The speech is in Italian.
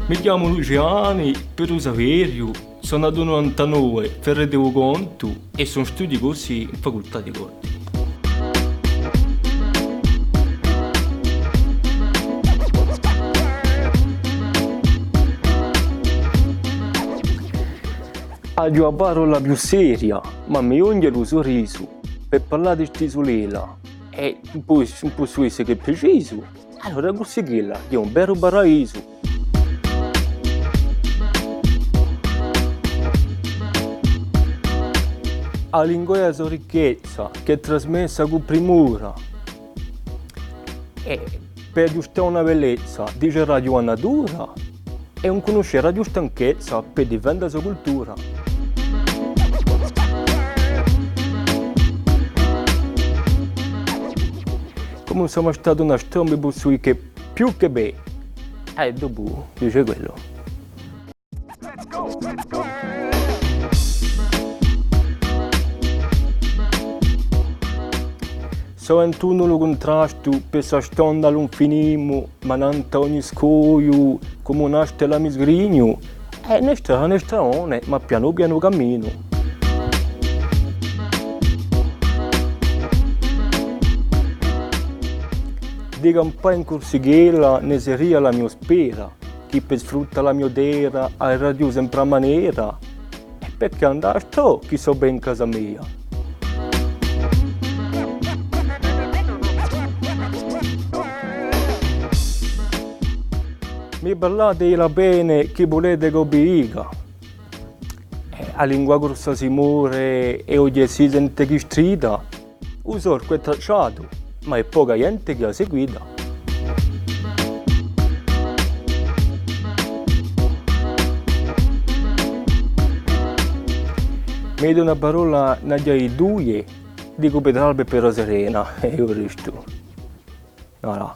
Mi chiamo Luciani, per Saverio, sono ad 99, Ferretevo Conto e sono studi corsi in facoltà di corte. Ho una parola più seria, ma mi ogni lo sorriso per parlare di sti sulela e poi un po' su essere che è preciso. Allora così che là, è un vero paradiso. La lingua è la sua ricchezza, che è trasmessa con primura. E per giusta una bellezza, dice radio a natura, e non conosce radio stanchezza per difendere la sua cultura. Come siamo stati una storia per che più che bene. E dopo dice quello. So in tunnel contrasto per sa stonda non finimo, ma nanta ogni scoglio, come una stella mi sgrigno. E ne strane, ma piano piano cammino. Dica un po' in corsighella, ne seria la mia spera, chi per sfrutta la mia terra, a radio sempre a maniera. E perché andare a sto, chi so ben casa mia. Mi parlate la bene chi volete che obbedica. La lingua corsa si muore e oggi si sente chi strida. Il sorco è tracciato, ma è poca gente che la seguita. Mi do una parola di due, dico per l'alba e per la serena, e io resto. Voilà.